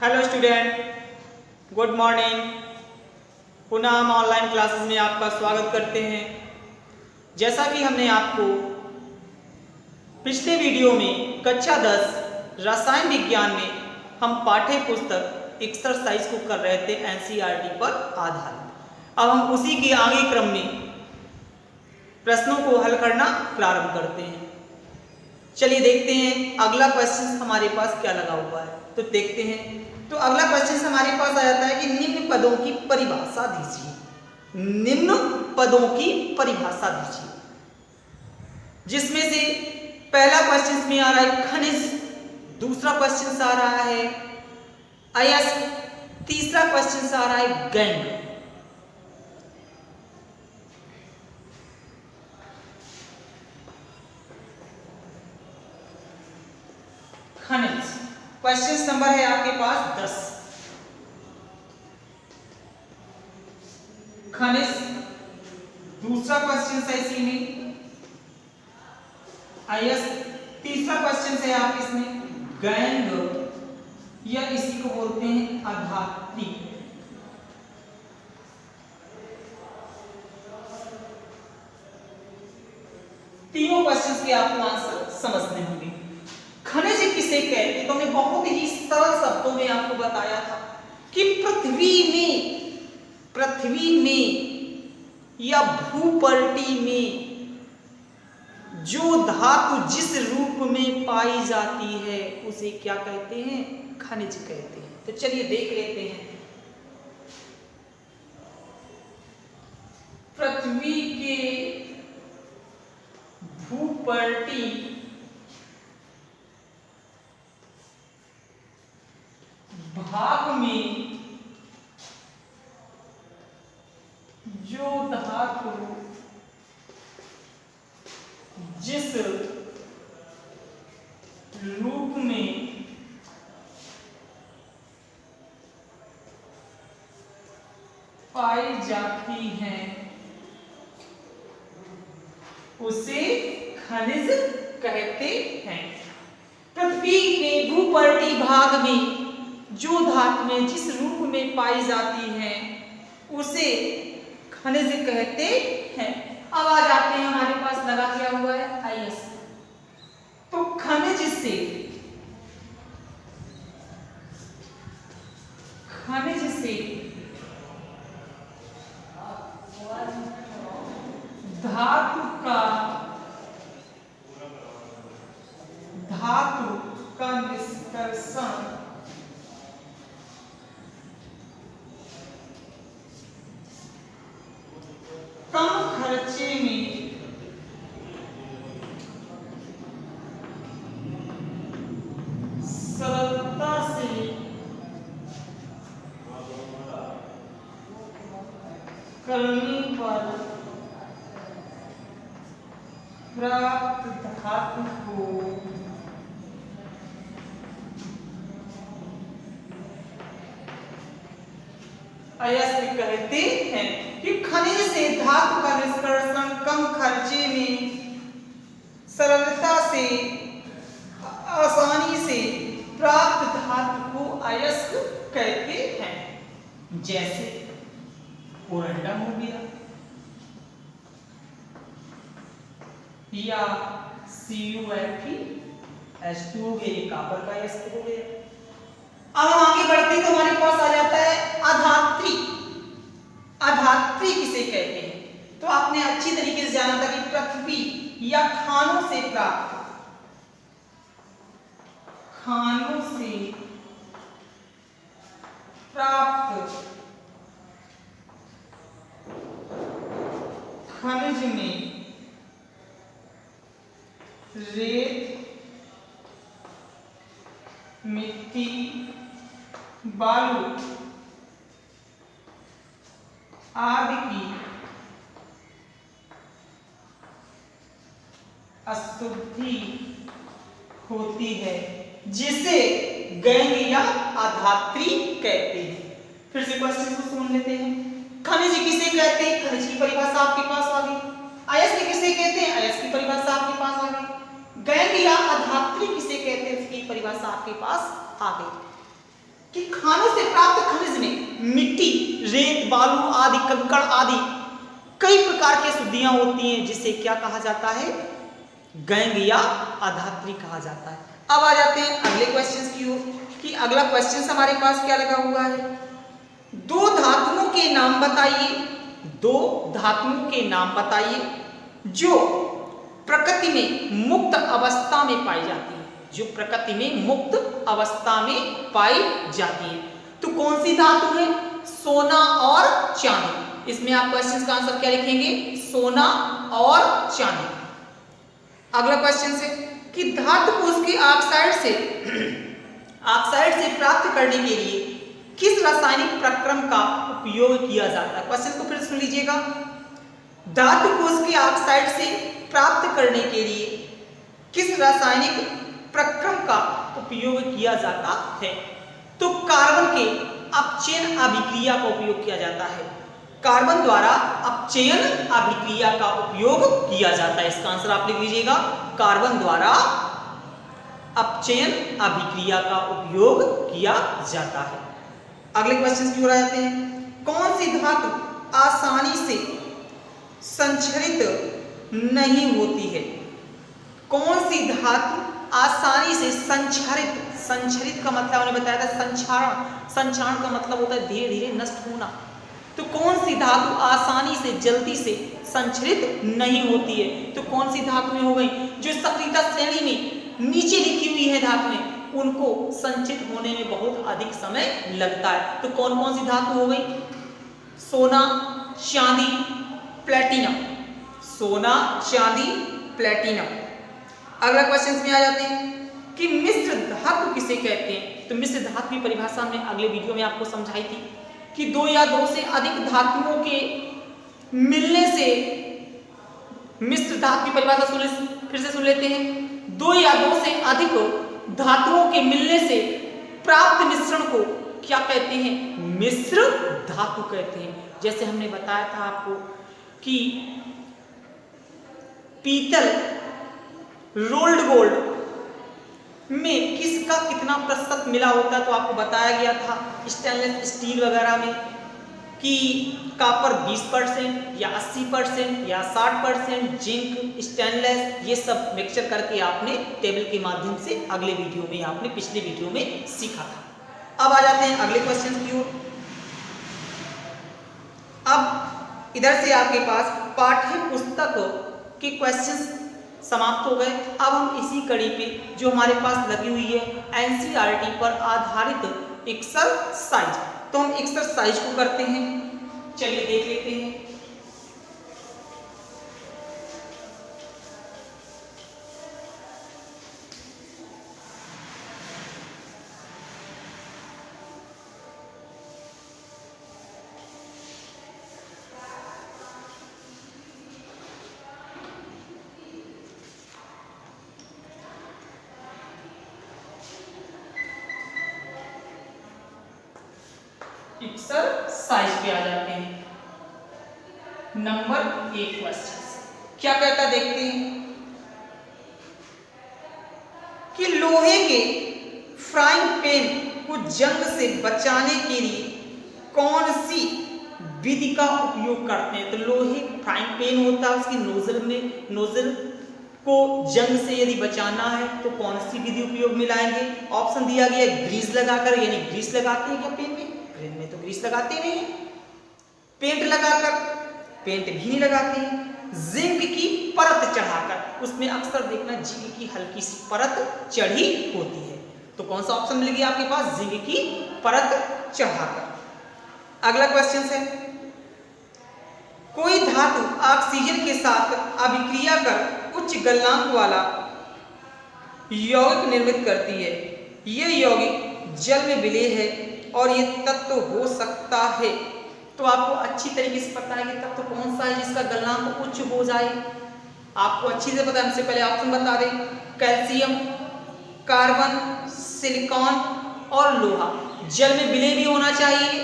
Hello student, good morning. पुनः हम online classes में आपका स्वागत करते हैं। जैसा कि हमने आपको पिछले वीडियो में कक्षा 10 रसायन विज्ञान में हम पाठ्य पुस्तक एक्सरसाइज को कर रहे थे एनसीईआरटी पर आधारित। अब हम उसी के आगे क्रम में प्रश्नों को हल करना प्रारंभ करते हैं। चलिए देखते हैं अगला क्वेश्चन हमारे पास क्या लगा हुआ है, तो देखते हैं। तो अगला क्वेश्चन हमारे पास आ जाता है कि निम्न पदों की परिभाषा दीजिए। निम्न पदों की परिभाषा दीजिए, जिसमें से पहला क्वेश्चन में आ रहा है खनिज, दूसरा क्वेश्चन आ रहा है अयस्क, तीसरा क्वेश्चन आ रहा है गैंग। खनिज क्वेश्चन नंबर है आपके पास 10। खनिज दूसरा क्वेश्चन है इसी में अयस्क, तीसरा क्वेश्चन है आप इसमें गैंग या इसी को बोलते हैं अधात्री। तीनों क्वेश्चंस के आपको आंसर समझने होंगे। खनिज किसे कहते हैं, तो हमने बहुत ही सरल शब्दों में आपको बताया था कि पृथ्वी में या भूपटल में जो धातु जिस रूप में पाई जाती है उसे क्या कहते हैं, खनिज कहते हैं। तो चलिए देख लेते हैं। पृथ्वी के भूपटल भाग में जो धातु जिस रूप में पाई जाती हैं उसे खनिज कहते हैं। पृथ्वी के भूपटल भाग में जो धातुएं जिस रूप में पाई जाती हैं उसे खनिज कहते हैं। अब आ जाते हैं, हमारे पास लगा क्या हुआ है अयस्क। तो खनिज से धातु का निष्कर्षण कम खर्चे में सरलता से करने पर प्राप्त धातु को अयस्क कहते हैं। कि खनिज से धातु का निष्कर्षण कम खर्चे में सरलता से आसानी से प्राप्त धातु को अयस्क कहते हैं। जैसे कोरंडम हो गया या CuF3 H2 हो गया, ये कॉपर का अयस्क हो गया। अब हम आगे बढ़ते तो हमारे पास आ जाता है अधात्री। अधात्री किसे कहते हैं, तो आपने अच्छी तरीके से जाना था कि पृथ्वी या खानों से प्राप्त खनिज में रेत, मिट्टी, बालू आदि की अशुद्धि होती है, जिसे गैंग या अधात्री कहते हैं। फिर से क्वेश्चन को सुन लेते हैं। खनिज किसे कहते हैं, खनिज की परिभाषा आपके पास आ गई। अयस्क किसे कहते हैं, अयस्क की परिभाषा आपके पास आ गई। गैंग या अधात्री किसे कहते हैं, उसकी परिभाषा आपके पास आ गई। कि खानों से प्राप्त खनिज में मिट्टी, रेत, बालू आदि, कंकड़ आदि कई प्रकार की अशुद्धियां होती हैं, जिसे क्या कहा जाता है? गैंग या अधात्री कहा जाता है। अब आ जाते हैं अगले क्वेश्चन की ओर कि अगला क्वेश्चन हमारे पास क्या लगा हुआ है? दो धातुओं के नाम बताइए, दो धातुओं के नाम बताइए जो प्रकृति में मुक्त अवस्था में पाई जाती है, जो प्रकृति में मुक्त अवस्था में पाई जाती है। तो कौन सी धातु है? सोना और चांदी। इसमें आप क्वेश्चन का आंसर क्या लिखेंगे? सोना और चांदी। अगला क्वेश्चन से कि धातु को उसके ऑक्साइड से प्राप्त करने के लिए किस रासायनिक प्रक्रम का उपयोग किया जाता है? क्वेश्चन को फिर सुन लीजिएगा। धातु को उसके ऑक्साइड से प्राप्त करने के लिए किस रासायनिक प्रक्रम का उपयोग किया जाता है? तो कार्बन के अपचयन अभिक्रिया का उपयोग किया जाता है। कार्बन द्वारा अपचयन अभिक्रिया का उपयोग किया जाता है। इसका आंसर आप लिख लीजिएगा, कार्बन द्वारा अपचयन अभिक्रिया का उपयोग किया जाता है। अगले क्वेश्चन की ओर आ जाते हैं। कौन सी धातु आसानी से संक्षरित नहीं होती है? कौन सी धातु आसानी से संक्षरित का मतलब हमने बताया था संक्षारण का मतलब होता है धीरे धीरे नष्ट होना। तो कौन सी धातु आसानी से जल्दी से संक्षरित नहीं होती है? तो कौन सी धातुएं हो गई जो सक्रियता श्रेणी में नीचे लिखी हुई है धातुएं, उनको संचित होने में बहुत अधिक समय लगता है। तो कौन कौन सी धातु हो गई? सोना, चांदी, प्लेटिनम। सोना, चांदी, प्लेटिनम। अगला क्वेश्चन में आ जाते हैं कि मिश्र धातु किसे कहते हैं? तो मिश्र धातु की परिभाषा हमने अगले वीडियो में आपको समझाई थी कि दो या दो से अधिक धातुओं के मिलने से, मिश्र धातु की परिभाषा फिर से सुन लेते हैं। दो या दो से अधिक धातुओं के मिलने से प्राप्त मिश्रण को क्या कहते हैं? मिश्र धातु कहते हैं। जैसे हमने बताया था आपको कि पीतल, रोल्ड गोल्ड में किसका कितना प्रतिशत मिला होता है? तो आपको बताया गया था स्टेनलेस स्टील वगैरह में कि कॉपर 20% या 80% या 60%, जिंक, स्टेनलेस, ये सब मिक्सचर करके आपने टेबल के माध्यम से अगले वीडियो में, आपने पिछले वीडियो में सीखा था। अब आ जाते हैं अगले क्वेश्चन की ओर। अब इधर से आपके पास पाठ्य पुस्तक के क्वेश्चन समाप्त हो गए। अब हम इसी कड़ी पे जो हमारे पास लगी हुई है एनसीईआरटी पर आधारित एक्सरसाइज, तो हम एक्सरसाइज को करते हैं। चलिए देख लेते हैं। एक्सरसाइज पे आ जाते हैं। नंबर 1 क्वेश्चन क्या कहता देखते हैं कि लोहे के फ्राइंग पैन को जंग से बचाने के लिए कौन सी विधि का उपयोग करते हैं? तो लोहे फ्राइंग पैन होता है, उसकी नोजल को जंग से यदि बचाना है तो कौन सी विधि उपयोग में लाएंगे? ऑप्शन दिया गया ग्रीस लगाकर, यानी ग्रीस लगाते हैं क्या पेन में? पेन में तो ग्रीस लगाते नहीं है। पेंट लगाकर, पेंट भी नहीं लगाते हैं। जिंक की परत चढ़ाकर, उसमें अक्सर देखना जिंक की हल्की सी परत चढ़ी होती है। तो कौन सा ऑप्शन मिल गया आपके पास? जिंक की परत चढ़ाकर। अगला क्वेश्चन है, कोई धातु ऑक्सीजन के साथ अभिक्रिया कर उच्च गलनांक वाला यौगिक निर्मित करती है। यह यौगिक जल में विलेय है और ये तत्व हो सकता है। तो आपको अच्छी तरीके से पता है कि तत्व कौन सा है जिसका गलनांक उच्च हो जाए। आपको अच्छी से पता है। हमसे पहले ऑप्शन बता दें, कैल्शियम, कार्बन, सिलिकॉन और लोहा। जल में विलेय भी होना चाहिए,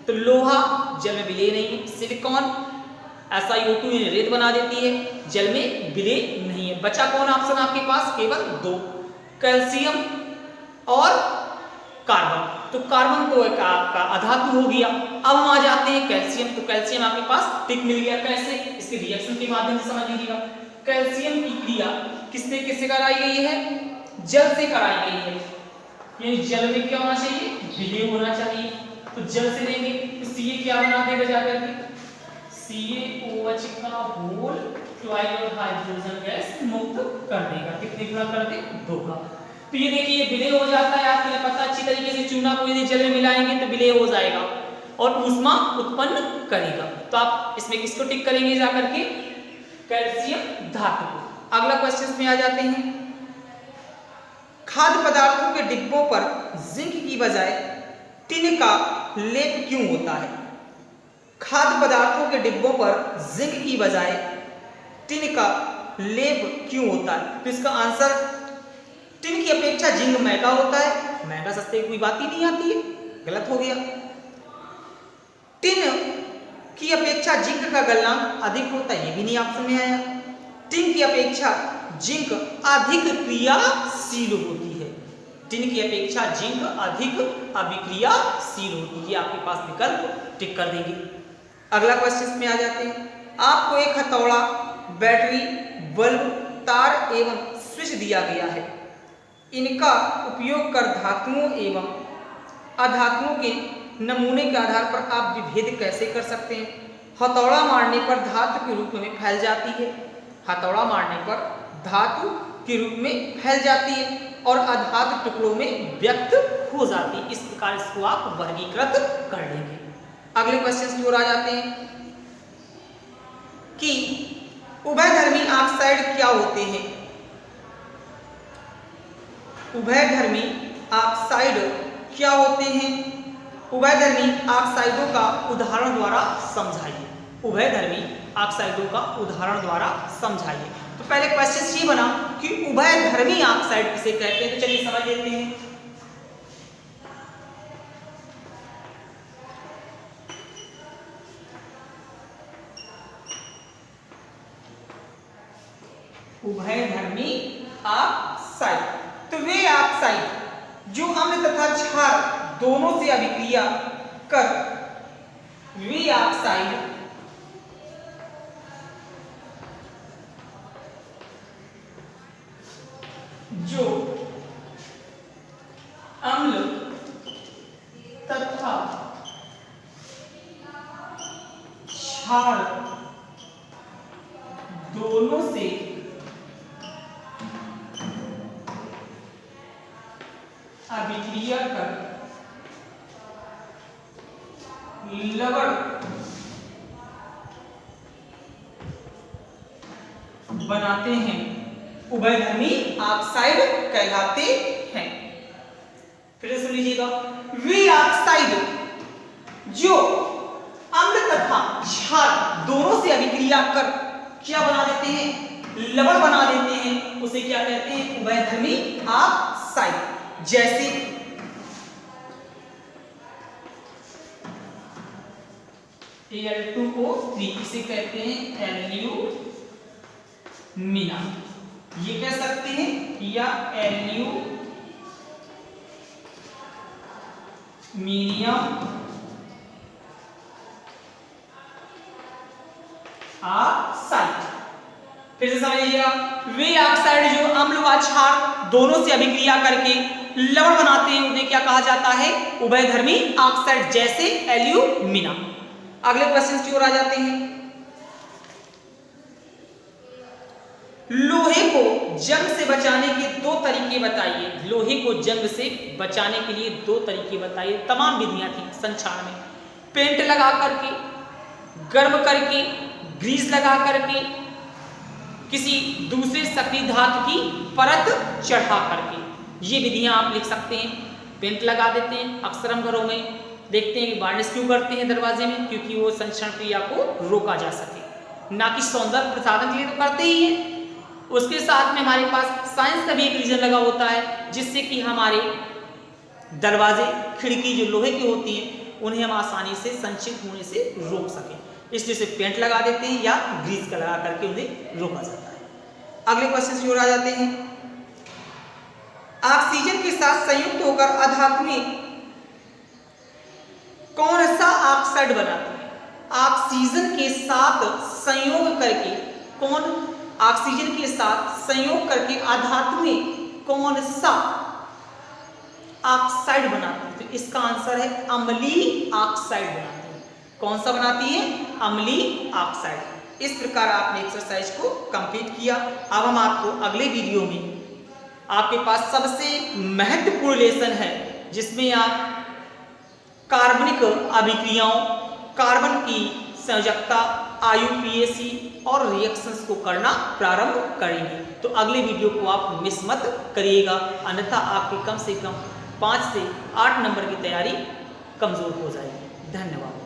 तो लोहा जल में विलेय नहीं है। सिलिकॉन SiO2 रेत बना देती है, जल में विलेय नहीं है। बचा कौन ऑप्शन आपके पास? केवल 2, कैल्शियम और कार्बन, तो कार्बन तो एक आपका अधातु हो गया। अब हम आ जाते हैं कैल्शियम, तो कैल्शियम आपके पास टिक मिल गया। कैसे? इसके रिएक्शन के माध्यम से समझ लीजिएगा। कैल्शियम की क्रिया किससे किससे कराई गई है? जल से कराई गई है। ये जल में क्या होना चाहिए? विलय होना चाहिए। तो जल से लेंगे तो Ca क्या बना देगा जाकर के? CaOH का होल 12 हाइड्रोजन गैस मुक्त कर देगा। कितने गुना कर दे? 2 का। तो ये देखिए विलय हो जाता है। आपको पता अच्छी तरीके से चूना को यदि जल में मिलाएंगे तो विलय हो जाएगा और ऊष्मा उत्पन्न करेगा। तो आप इसमें किसको टिक करेंगे जाकर के? कैल्शियम धातु को। अगला क्वेश्चन में आ जाते हैं। खाद्य पदार्थों के डिब्बों पर जिंक की बजाय टिन का लेप क्यों होता है? खाद्य पदार्थों के डिब्बों पर जिंक की बजाय टिन का लेप क्यों होता है? तो इसका आंसर, टिन की अपेक्षा जिंक महंगा होता है। महंगा सस्ते की कोई बात ही नहीं आती है, गलत हो गया। टिन की अपेक्षा जिंक का गलनांक अधिक होता है, ये भी नहीं ऑप्शन में आया। टिन की अपेक्षा जिंक अधिक क्रियाशील होती है। टिन की अपेक्षा जिंक अधिक अभिक्रियाशील होती है। आपके पास विकल्प टिक कर देंगे। अगला क्वेश्चन में आ जाते हैं। आपको एक हथौड़ा, बैटरी, बल्ब, तार एवं स्विच दिया गया है। इनका उपयोग कर धातुओं एवं अधातुओं के नमूने के आधार पर आप विभेद कैसे कर सकते हैं? हथौड़ा मारने पर धातु के रूप में फैल जाती है। हथौड़ा मारने पर धातु के रूप में फैल जाती है और अधातु टुकड़ों में व्यक्त हो जाती है। इस प्रकार इसको आप वर्गीकृत कर लेंगे। अगले क्वेश्चन की ओर आ जाते हैं कि उभयधर्मी ऑक्साइड क्या होते हैं? उभयधर्मी ऑक्साइड क्या होते हैं? उभयधर्मी ऑक्साइडों का उदाहरण द्वारा समझाइए। उभयधर्मी ऑक्साइडों का उदाहरण द्वारा समझाइए। तो पहले क्वेश्चन ये बना कि उभयधर्मी ऑक्साइड किसे कहते हैं, तो चलिए समझ लेते हैं। उभयधर्मी ऑक्साइड, तो वे ऑक्साइड जो अम्ल तथा क्षार दोनों से अभिक्रिया कर, वे ऑक्साइड जो अम्ल तथा क्षार दोनों से अभिक्रिया कर लवण बनाते हैं, उभयधर्मी ऑक्साइड कहलाते हैं। फिर सुन लीजिएगा। वे ऑक्साइड जो अम्ल तथा क्षार दोनों से अभिक्रिया कर क्या बना देते हैं? लवण बना देते हैं, उसे क्या कहते हैं? उभयधर्मी ऑक्साइड। जैसे Al2O3, इसे कहते हैं एल्यूमिना, ये कह सकते हैं, या एल्यूमिनियम ऑक्साइड। फिर से समझिएगा। वे ऑक्साइड जो अम्ल व क्षार दोनों से अभिक्रिया करके लवण बनाते हैं, उन्हें क्या कहा जाता है? उभयधर्मी ऑक्साइड, जैसे एल्यूमिना। अगले क्वेश्चन की ओर आ जाते हैं। लोहे को जंग से बचाने के 2 तरीके बताइए। लोहे को जंग से बचाने के लिए 2 तरीके बताइए। तमाम विधियां थी संक्षारण में। पेंट लगा करके, गर्म करके, ग्रीस लगा करके, किसी दूसरे सक्रिय धातु की परत चढ़ा करके, ये विधियां आप लिख सकते हैं। पेंट लगा देते हैं। अक्सर हम घरों में देखते हैं कि वार्निश क्यों करते हैं दरवाजे में? क्योंकि वो संक्षरण क्रिया को रोका जा सके, ना कि सौंदर्य प्रसाधन के लिए तो करते ही हैं। उसके साथ में हमारे पास साइंस का भी एक रीजन लगा होता है, जिससे कि हमारे दरवाजे, खिड़की जो लोहे की होती हैं, उन्हें हम आसानी से संचित होने से रोक सकें, इसलिए से पेंट लगा देते हैं या ग्रीस का लगा करके उन्हें रोका जाता है। अगले क्वेश्चन की ओर आ जाते हैं। ऑक्सीजन के साथ संयुक्त होकर अधातु में कौन सा ऑक्साइड बनाती है? ऑक्सीजन के साथ संयोग करके कौन ऑक्सीजन के साथ संयोग करके अधातु में कौन सा ऑक्साइड बनाती है? तो इसका आंसर है अम्लीय ऑक्साइड बनाती है। कौन सा बनाती है? अम्लीय ऑक्साइड। इस प्रकार आपने एक्सरसाइज को कंप्लीट किया। अब हम आपको अगले वीडियो में आपके पास सबसे महत्वपूर्ण लेसन है जिसमें आप कार्बनिक अभिक्रियाओं, कार्बन की संयोजकता, IUPAC और रिएक्शंस को करना प्रारंभ करेंगे। तो अगले वीडियो को आप मिस मत करिएगा, अन्यथा आपके कम से कम 5 से 8 नंबर की तैयारी कमजोर हो जाएगी। धन्यवाद।